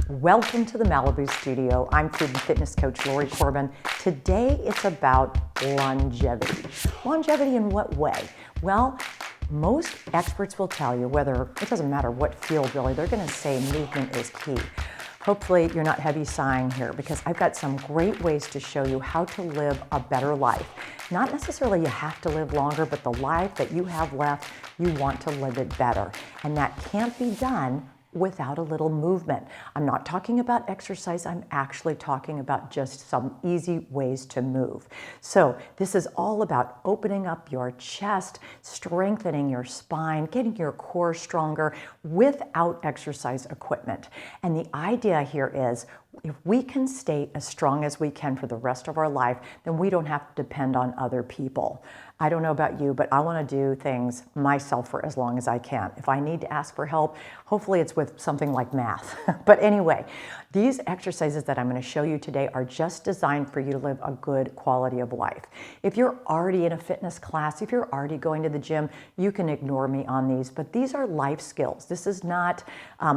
Welcome to the Malibu studio. I'm food and fitness coach Lori Corbin. Today it's about longevity. Longevity in what way? Well, most experts will tell you, whether it doesn't matter what field really, they're going to say movement is key. Hopefully you're not heavy sighing here, because I've got some great ways to show you how to live a better life. Not necessarily you have to live longer, but the life that you have left, you want to live it better. And that can't be done without a little movement. I'm not talking about exercise, I'm actually talking about just some easy ways to move. So this is all about opening up your chest, strengthening your spine, getting your core stronger without exercise equipment. And the idea here is, if we can stay as strong as we can for the rest of our life, then we don't have to depend on other people. I don't know about you, but I want to do things myself for as long as I can. If I need to ask for help, hopefully it's with something like math. But anyway, these exercises that I'm going to show you today are just designed for you to live a good quality of life. If you're already in a fitness class, if you're already going to the gym, you can ignore me on these, but these are life skills. This is not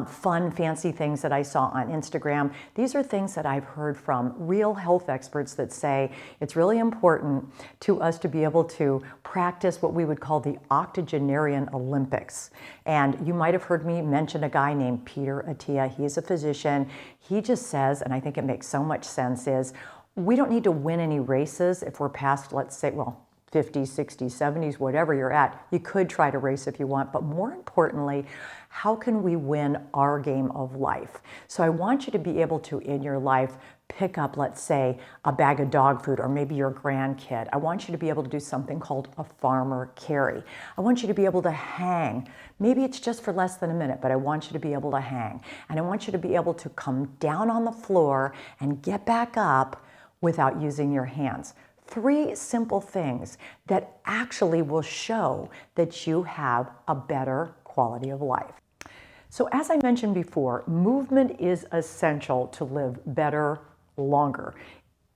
fun, fancy things that I saw on Instagram. These are things that I've heard from real health experts that say it's really important to us to be able to practice what we would call the octogenarian Olympics. And you might have heard me mention a guy named Peter Attia. He is a physician. He just says, and I think it makes so much sense, is we don't need to win any races if we're past, let's say, 50s, 60s, 70s, whatever you're at. You could try to race if you want, but more importantly, how can we win our game of life? So I want you to be able to, in your life, pick up, let's say, a bag of dog food, or maybe your grandkid. I want you to be able to do something called a farmer carry. I want you to be able to hang. Maybe it's just for less than a minute, but I want you to be able to hang. And I want you to be able to come down on the floor and get back up without using your hands. 3 simple things that actually will show that you have a better quality of life. So as I mentioned before, movement is essential to live better, longer.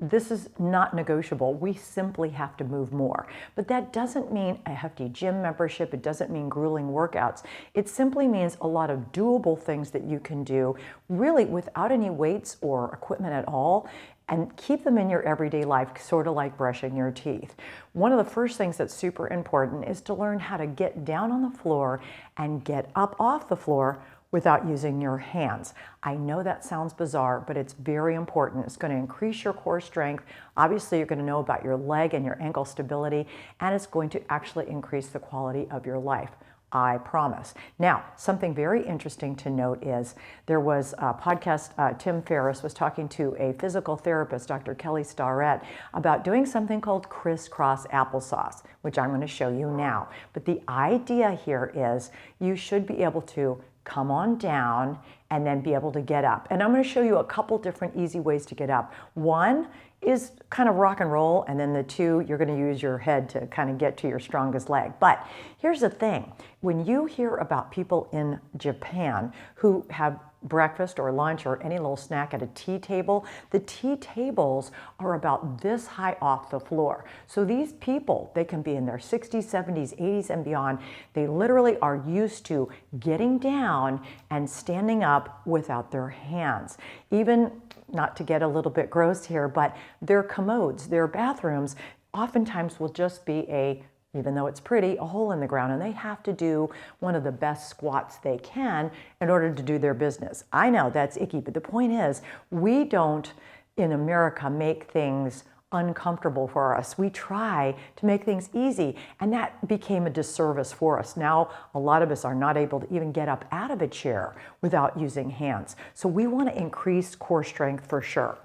This is not negotiable. We simply have to move more. But that doesn't mean a hefty gym membership. It doesn't mean grueling workouts. It simply means a lot of doable things that you can do really without any weights or equipment at all, and keep them in your everyday life, sort of like brushing your teeth. One of the first things that's super important is to learn how to get down on the floor and get up off the floor without using your hands. I know that sounds bizarre, but it's very important. It's going to increase your core strength. Obviously, you're going to know about your leg and your ankle stability, and it's going to actually increase the quality of your life. I promise. Now, something very interesting to note is there was a podcast, Tim Ferriss was talking to a physical therapist, Dr. Kelly Starrett, about doing something called crisscross applesauce, which I'm going to show you now. But the idea here is you should be able to come on down and then be able to get up. And I'm going to show you a couple different easy ways to get up. One is kind of rock and roll, and then the 2, you're going to use your head to kind of get to your strongest leg. But here's the thing. When you hear about people in Japan who have breakfast or lunch or any little snack at a tea table, the tea tables are about this high off the floor. So these people, they can be in their 60s, 70s, 80s, and beyond. They literally are used to getting down and standing up without their hands. Even, not to get a little bit gross here, but their commodes, their bathrooms, oftentimes will just be even though it's pretty, a hole in the ground, and they have to do one of the best squats they can in order to do their business. I know that's icky, but the point is, we don't, in America, make things uncomfortable for us. We try to make things easy, and that became a disservice for us. Now, a lot of us are not able to even get up out of a chair without using hands. So we want to increase core strength for sure.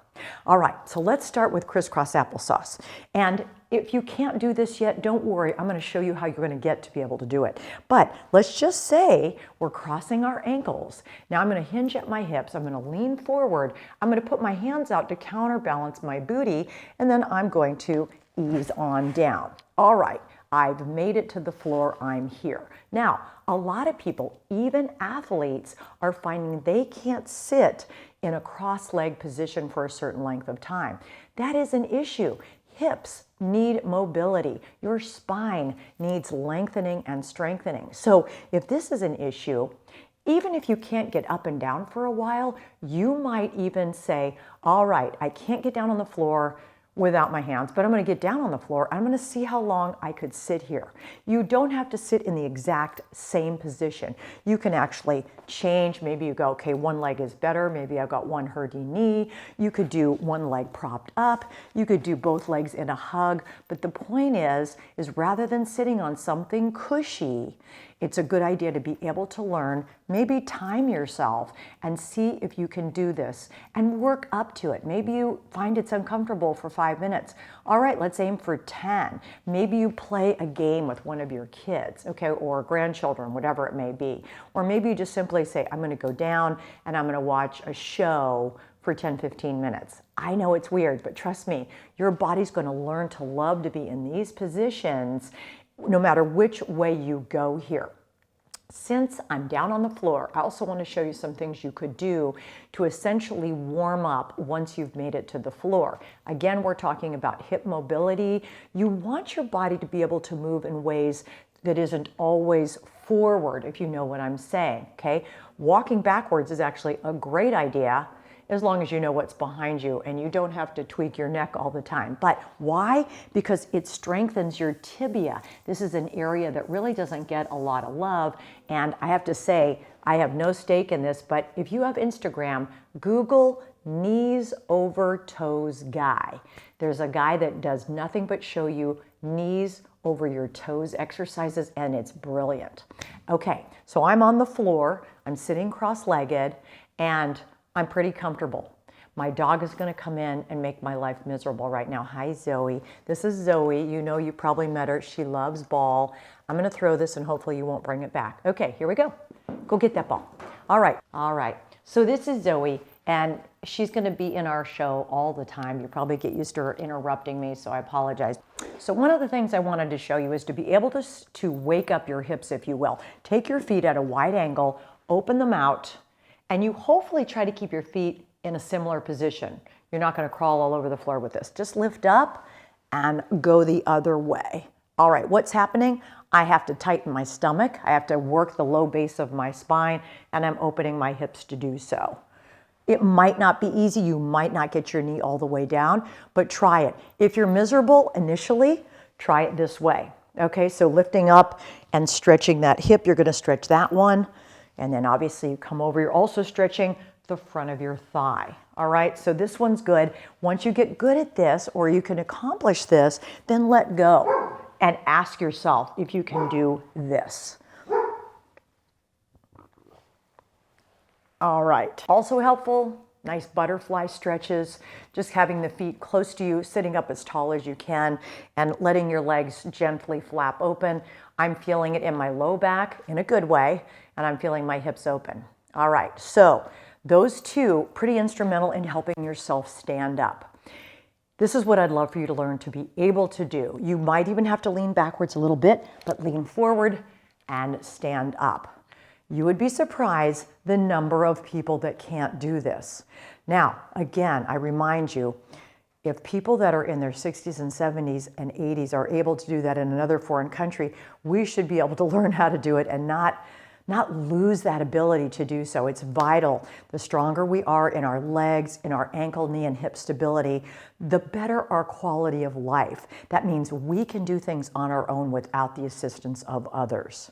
All right, so let's start with crisscross applesauce. And if you can't do this yet, don't worry. I'm going to show you how you're going to get to be able to do it. But let's just say we're crossing our ankles. Now I'm going to hinge at my hips. I'm going to lean forward. I'm going to put my hands out to counterbalance my booty, and then I'm going to ease on down. All right, I've made it to the floor. I'm here. Now, a lot of people, even athletes, are finding they can't sit in a cross-leg position for a certain length of time. That is an issue. Hips need mobility. Your spine needs lengthening and strengthening. So if this is an issue, Even if you can't get up and down for a while, you might even say, all right, I can't get down on the floor without my hands, but I'm going to get down on the floor. I'm going to see how long I could sit here. You don't have to sit in the exact same position. You can actually change. Maybe you go, okay, one leg is better. Maybe I've got one herdy knee. You could do one leg propped up. You could do both legs in a hug. But the point is rather than sitting on something cushy, it's a good idea to be able to learn, maybe time yourself and see if you can do this and work up to it. Maybe you find it's uncomfortable for 5 minutes. All right, let's aim for 10. Maybe you play a game with one of your kids, okay, or grandchildren, whatever it may be. Or maybe you just simply say, I'm going to go down and I'm going to watch a show for 10, 15 minutes. I know it's weird, but trust me, your body's going to learn to love to be in these positions no matter which way you go here. Since I'm down on the floor, I also want to show you some things you could do to essentially warm up once you've made it to the floor. Again, we're talking about hip mobility. You want your body to be able to move in ways that isn't always forward, if you know what I'm saying, okay? Walking backwards is actually a great idea as long as you know what's behind you and you don't have to tweak your neck all the time. But why? Because it strengthens your tibia. This is an area that really doesn't get a lot of love. And I have to say, I have no stake in this, but if you have Instagram, Google knees over toes guy. There's a guy that does nothing but show you knees over your toes exercises, and it's brilliant. Okay, so I'm on the floor, I'm sitting cross-legged, and I'm pretty comfortable. My dog is going to come in and make my life miserable right now. Hi, Zoe. This is Zoe. You know, you probably met her. She loves ball. I'm going to throw this and hopefully you won't bring it back. Okay, here we go. Go get that ball. All right. All right. So this is Zoe, and she's going to be in our show all the time. You probably get used to her interrupting me, so I apologize. So one of the things I wanted to show you is to be able to wake up your hips, if you will. Take your feet at a wide angle, open them out, and you hopefully try to keep your feet in a similar position. You're not going to crawl all over the floor with this. Just lift up and go the other way. All right, what's happening? I have to tighten my stomach. I have to work the low base of my spine, and I'm opening my hips to do so. It might not be easy. You might not get your knee all the way down, but try it. If you're miserable initially, try it this way. Okay, so lifting up and stretching that hip, you're going to stretch that one. And then obviously you come over, you're also stretching the front of your thigh. All right, so this one's good. Once you get good at this, or you can accomplish this, then let go and ask yourself if you can do this. All right, also helpful, nice butterfly stretches, just having the feet close to you, sitting up as tall as you can, and letting your legs gently flap open. I'm feeling it in my low back in a good way, and I'm feeling my hips open. All right, so those two, pretty instrumental in helping yourself stand up. This is what I'd love for you to learn to be able to do. You might even have to lean backwards a little bit, but lean forward and stand up. You would be surprised the number of people that can't do this. Now, again, I remind you, if people that are in their 60s and 70s and 80s are able to do that in another foreign country, we should be able to learn how to do it and not lose that ability to do so. It's vital. The stronger we are in our legs, in our ankle, knee, and hip stability, the better our quality of life. That means we can do things on our own without the assistance of others.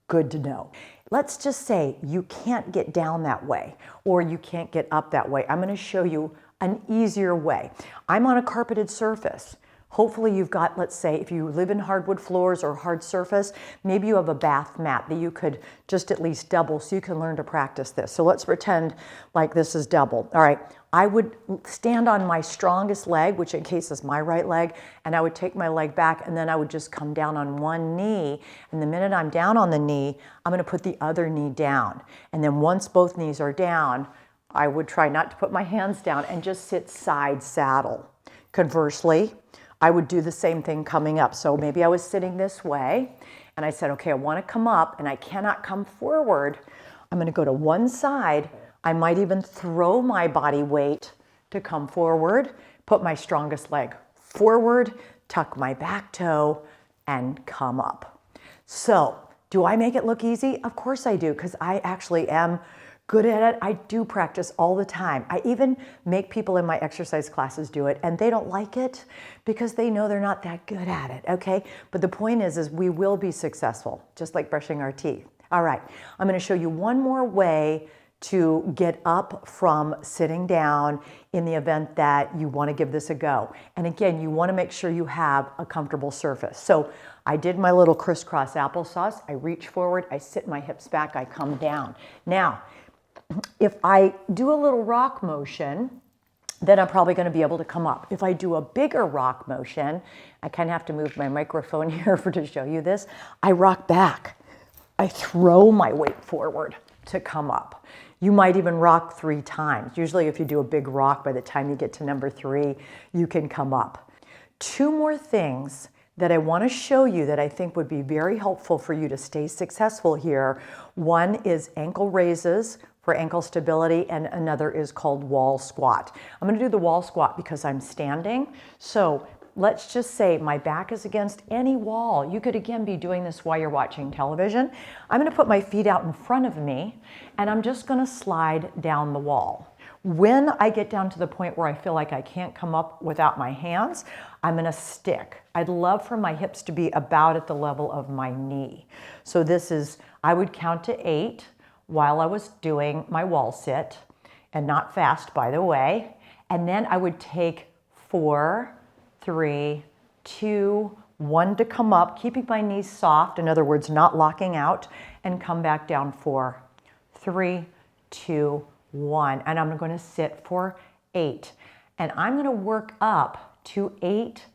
Good to know. Let's just say you can't get down that way or you can't get up that way. I'm going to show you an easier way. I'm on a carpeted surface. Hopefully you've got, let's say, if you live in hardwood floors or hard surface, maybe you have a bath mat that you could just at least double so you can learn to practice this. So let's pretend like this is double. All right, I would stand on my strongest leg, which in case is my right leg, and I would take my leg back and then I would just come down on one knee. And the minute I'm down on the knee, I'm gonna put the other knee down. And then once both knees are down, I would try not to put my hands down and just sit side saddle. Conversely, I would do the same thing coming up. So maybe I was sitting this way and I said, okay, I want to come up and I cannot come forward. I'm going to go to one side. I might even throw my body weight to come forward, put my strongest leg forward, tuck my back toe, and come up. So Do I make it look easy? Of course I do, because I actually am good at it. I do practice all the time. I even make people in my exercise classes do it, and they don't like it because they know they're not that good at it, okay? But the point is we will be successful, just like brushing our teeth. All right, I'm gonna show you one more way to get up from sitting down in the event that you want to give this a go. And again, you want to make sure you have a comfortable surface. So I did my little crisscross applesauce. I reach forward, I sit my hips back, I come down. Now, if I do a little rock motion, then I'm probably going to be able to come up. If I do a bigger rock motion, I kind of have to move my microphone here to show you this. I rock back. I throw my weight forward to come up. You might even rock 3 times. Usually if you do a big rock, by the time you get to number 3, you can come up. 2 more things that I want to show you that I think would be very helpful for you to stay successful here. One is ankle raises for ankle stability, and another is called wall squat. I'm going to do the wall squat because I'm standing. So let's just say my back is against any wall. You could again be doing this while you're watching television. I'm going to put my feet out in front of me, and I'm just going to slide down the wall. When I get down to the point where I feel like I can't come up without my hands, I'm going to stick. I'd love for my hips to be about at the level of my knee. So this is, I would count to 8 while I was doing my wall sit, and not fast, by the way. And then I would take 4, 3, 2, 1 to come up, keeping my knees soft, in other words, not locking out, and come back down 4, 3, 2, 1. And I'm going to sit for 8. And I'm going to work up to 8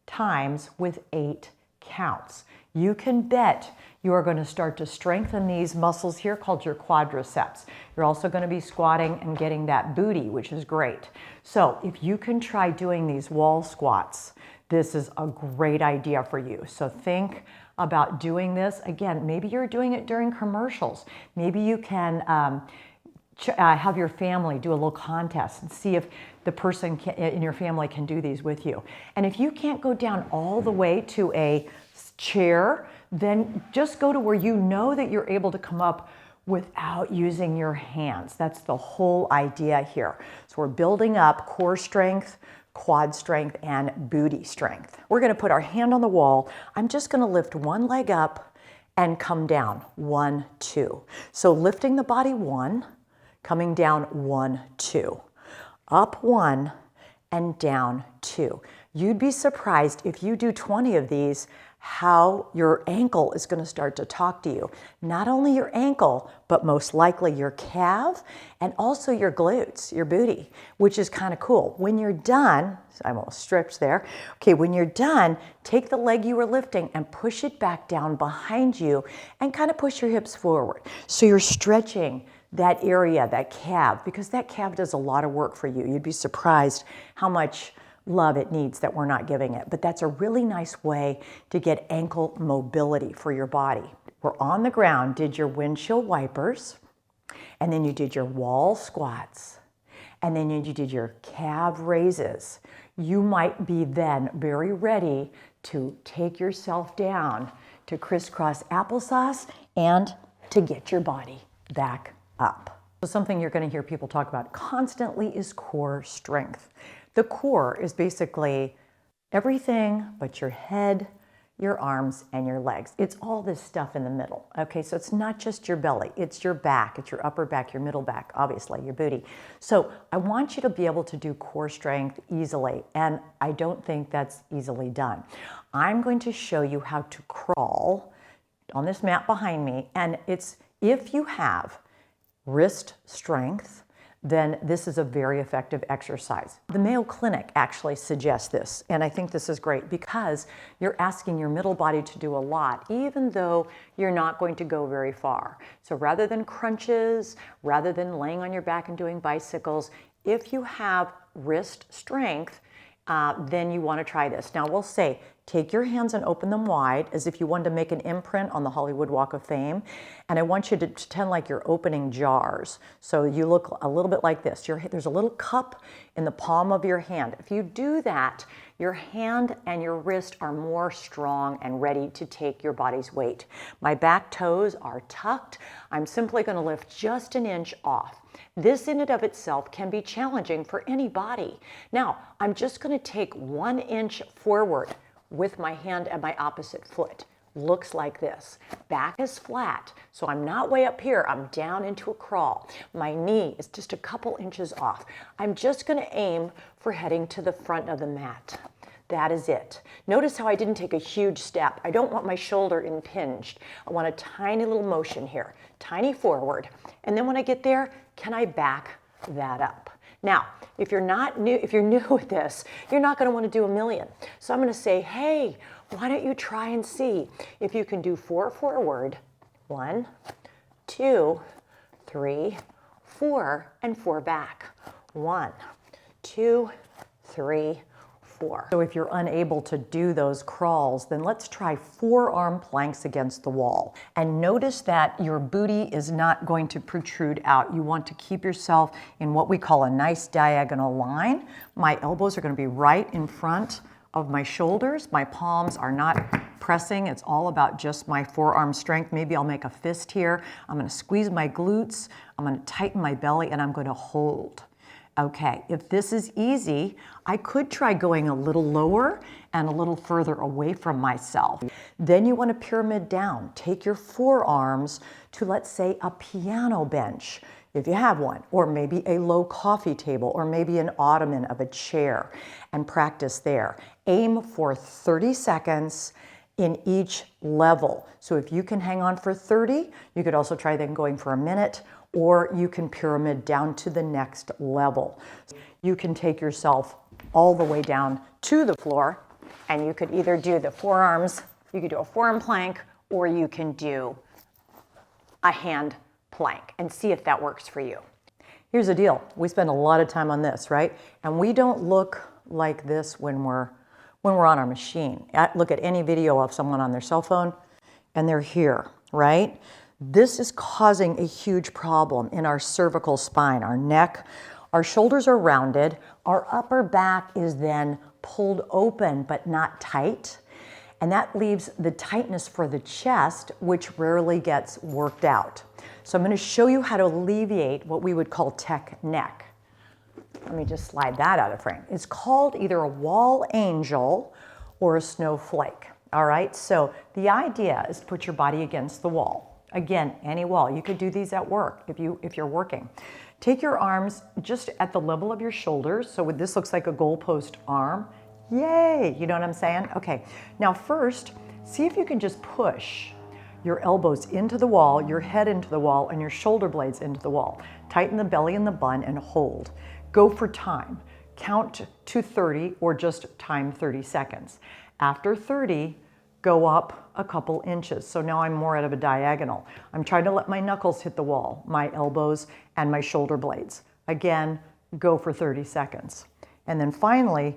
times with 8 counts. You can bet you are going to start to strengthen these muscles here called your quadriceps. You're also going to be squatting and getting that booty, which is great. So if you can try doing these wall squats, this is a great idea for you. So think about doing this. Again, maybe you're doing it during commercials. Maybe you can have your family do a little contest and see if the person in your family can do these with you. And if you can't go down all the way to a chair, then just go to where you know that you're able to come up without using your hands. That's the whole idea here. So we're building up core strength, quad strength, and booty strength. We're going to put our hand on the wall. I'm just going to lift one leg up and come down. 1, 2. So lifting the body 1, coming down 1, 2. Up 1 and down 2. You'd be surprised if you do 20 of these how your ankle is going to start to talk to you. Not only your ankle, but most likely your calf and also your glutes, your booty, which is kind of cool. When you're done, I'm almost stretched there. Okay, when you're done, take the leg you were lifting and push it back down behind you and kind of push your hips forward. So you're stretching that area, that calf, because that calf does a lot of work for you. You'd be surprised how much love it needs that we're not giving it. But that's a really nice way to get ankle mobility for your body. We're on the ground, did your windshield wipers, and then you did your wall squats, and then you did your calf raises. You might be then very ready to take yourself down to crisscross applesauce and to get your body back up. So something you're going to hear people talk about constantly is core strength. The core is basically everything but your head, your arms, and your legs. It's all this stuff in the middle, okay? So it's not just your belly, it's your back, it's your upper back, your middle back, obviously, your booty. So I want you to be able to do core strength easily, and I don't think that's easily done. I'm going to show you how to crawl on this mat behind me, and it's if you have wrist strength, then this is a very effective exercise. The Mayo Clinic actually suggests this, and I think this is great because you're asking your middle body to do a lot, even though you're not going to go very far. So rather than crunches, rather than laying on your back and doing bicycles, if you have wrist strength then you want to try this. Now we'll say, take your hands and open them wide as if you wanted to make an imprint on the Hollywood Walk of Fame. And I want you to pretend like you're opening jars. So you look a little bit like this. There's a little cup in the palm of your hand. If you do that, your hand and your wrist are more strong and ready to take your body's weight. My back toes are tucked. I'm simply going to lift just an inch off. This in and of itself can be challenging for any body. Now, I'm just going to take 1 inch forward with my hand and my opposite foot. Looks like this. Back is flat, so I'm not way up here. I'm down into a crawl. My knee is just a couple inches off. I'm just going to aim for heading to the front of the mat. That is it. Notice how I didn't take a huge step. I don't want my shoulder impinged. I want a tiny little motion here. Tiny forward. And then when I get there, can I back that up? Now, if you're new with this, you're not going to want to do a million. So I'm going to say, hey, why don't you try and see if you can do 4 forward, 1, 2, 3, 4, and 4 back. 1, 2, 3, 4. So if you're unable to do those crawls, then let's try forearm planks against the wall. And notice that your booty is not going to protrude out. You want to keep yourself in what we call a nice diagonal line. My elbows are going to be right in front of my shoulders. My palms are not pressing. It's all about just my forearm strength. Maybe I'll make a fist here. I'm going to squeeze my glutes. I'm going to tighten my belly, and I'm going to hold. Okay, if this is easy, I could try going a little lower and a little further away from myself. Then you want to pyramid down. Take your forearms to, let's say, a piano bench, if you have one, or maybe a low coffee table, or maybe an ottoman of a chair, and practice there. Aim for 30 seconds in each level. So if you can hang on for 30, you could also try then going for a minute, or you can pyramid down to the next level. You can take yourself all the way down to the floor, and you could either do the forearms, you could do a forearm plank, or you can do a hand plank and see if that works for you. Here's the deal. We spend a lot of time on this, right? And we don't look like this when we're on our machine. Look at any video of someone on their cell phone, and they're here, right? This is causing a huge problem in our cervical spine, our neck. Our shoulders are rounded. Our upper back is then pulled open but not tight. And that leaves the tightness for the chest, which rarely gets worked out. So I'm going to show you how to alleviate what we would call tech neck. Let me just slide that out of frame. It's called either a wall angel or a snowflake. All right, so the idea is to put your body against the wall. Again, any wall. You could do these at work if you're working. Take your arms just at the level of your shoulders. So this looks like a goalpost arm. Yay! You know what I'm saying? Okay. Now first, see if you can just push your elbows into the wall, your head into the wall, and your shoulder blades into the wall. Tighten the belly and the bun and hold. Go for time. Count to 30 or just time 30 seconds. After 30, go up a couple inches. So now I'm more out of a diagonal. I'm trying to let my knuckles hit the wall, my elbows and my shoulder blades. Again, go for 30 seconds. And then finally,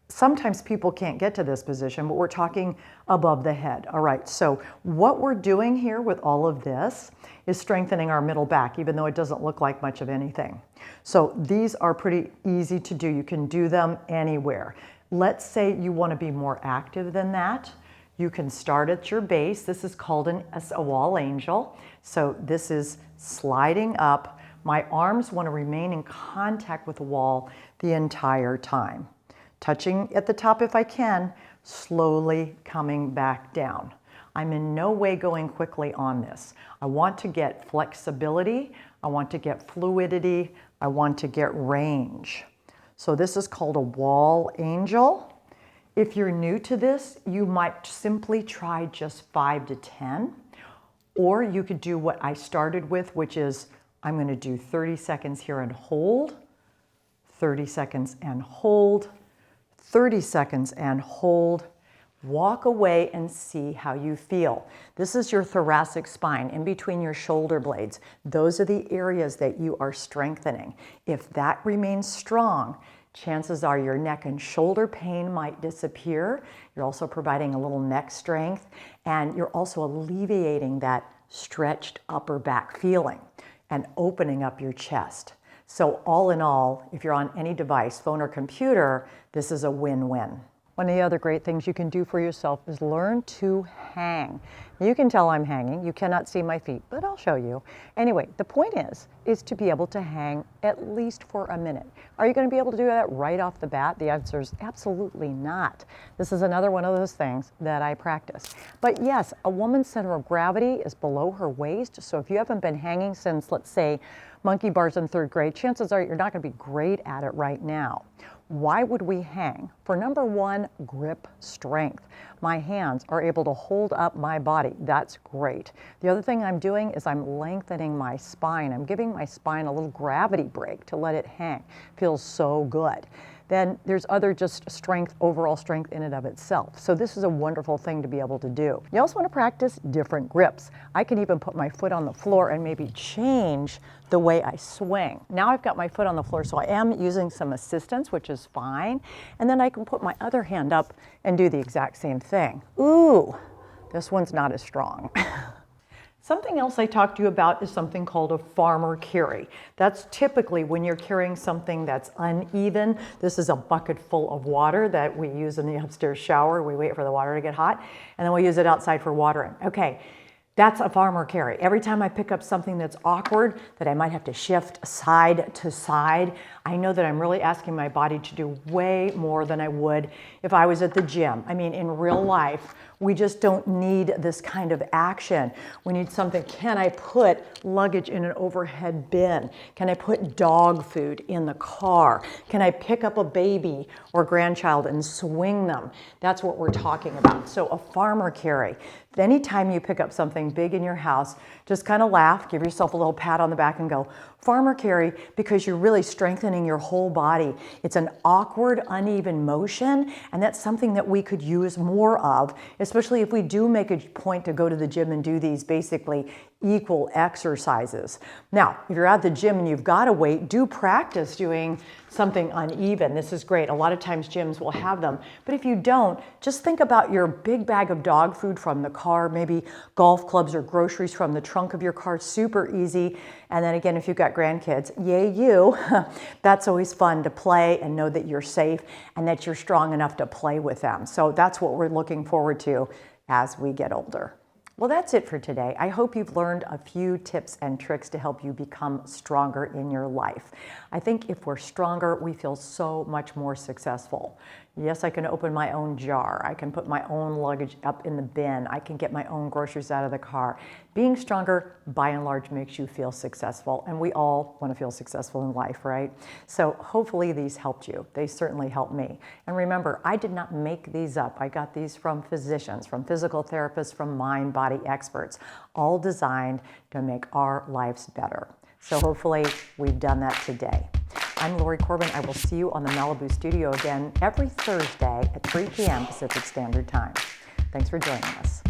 sometimes people can't get to this position, but we're talking above the head. All right, so what we're doing here with all of this is strengthening our middle back, even though it doesn't look like much of anything. So these are pretty easy to do. You can do them anywhere. Let's say you want to be more active than that. You can start at your base. This is called a wall angel. So this is sliding up. My arms want to remain in contact with the wall the entire time. Touching at the top if I can, slowly coming back down. I'm in no way going quickly on this. I want to get flexibility. I want to get fluidity. I want to get range. So this is called a wall angel. If you're new to this, you might simply try just 5 to 10, or you could do what I started with, which is I'm going to do 30 seconds here and hold, 30 seconds and hold, 30 seconds and hold. Walk away and see how you feel. This is your thoracic spine in between your shoulder blades. Those are the areas that you are strengthening. If that remains strong, chances are your neck and shoulder pain might disappear. You're also providing a little neck strength, and you're also alleviating that stretched upper back feeling and opening up your chest. So all in all, if you're on any device, phone or computer, this is a win-win. One of the other great things you can do for yourself is learn to hang. You can tell I'm hanging. You cannot see my feet, but I'll show you. Anyway, the point is to be able to hang at least for a minute. Are you going to be able to do that right off the bat? The answer is absolutely not. This is another one of those things that I practice. But yes, a woman's center of gravity is below her waist. So if you haven't been hanging since, let's say, monkey bars in 3rd grade, chances are you're not going to be great at it right now. Why would we hang? For number one, grip strength. My hands are able to hold up my body. That's great. The other thing I'm doing is I'm lengthening my spine. I'm giving my spine a little gravity break to let it hang. Feels so good. Then there's other just strength, overall strength in and of itself. So this is a wonderful thing to be able to do. You also want to practice different grips. I can even put my foot on the floor and maybe change the way I swing. Now I've got my foot on the floor, so I am using some assistance, which is fine. And then I can put my other hand up and do the exact same thing. Ooh, this one's not as strong. Something else I talked to you about is something called a farmer carry. That's typically when you're carrying something that's uneven. This is a bucket full of water that we use in the upstairs shower. We wait for the water to get hot, and then we use it outside for watering. Okay, that's a farmer carry. Every time I pick up something that's awkward, that I might have to shift side to side, I know that I'm really asking my body to do way more than I would if I was at the gym. I mean, in real life, we just don't need this kind of action. We need something. Can I put luggage in an overhead bin? Can I put dog food in the car? Can I pick up a baby or grandchild and swing them? That's what we're talking about. So a farmer carry. Anytime you pick up something big in your house, just kind of laugh, give yourself a little pat on the back and go, farmer carry, because you're really strengthening your whole body. It's an awkward, uneven motion, and that's something that we could use more of, especially if we do make a point to go to the gym and do these basically equal exercises. Now, if you're at the gym and you've got to wait, do practice doing something uneven. This is great. A lot of times gyms will have them. But if you don't, just think about your big bag of dog food from the car, maybe golf clubs or groceries from the trunk of your car. Super easy. And then again, if you've got grandkids, yay you. That's always fun to play and know that you're safe and that you're strong enough to play with them. So that's what we're looking forward to as we get older. Well, that's it for today. I hope you've learned a few tips and tricks to help you become stronger in your life. I think if we're stronger, we feel so much more successful. Yes, I can open my own jar. I can put my own luggage up in the bin. I can get my own groceries out of the car. Being stronger, by and large, makes you feel successful. And we all want to feel successful in life, right? So hopefully these helped you. They certainly helped me. And remember, I did not make these up. I got these from physicians, from physical therapists, from mind-body experts, all designed to make our lives better. So hopefully we've done that today. I'm Lori Corbin. I will see you on the Malibu studio again every Thursday at 3 p.m. Pacific Standard Time. Thanks for joining us.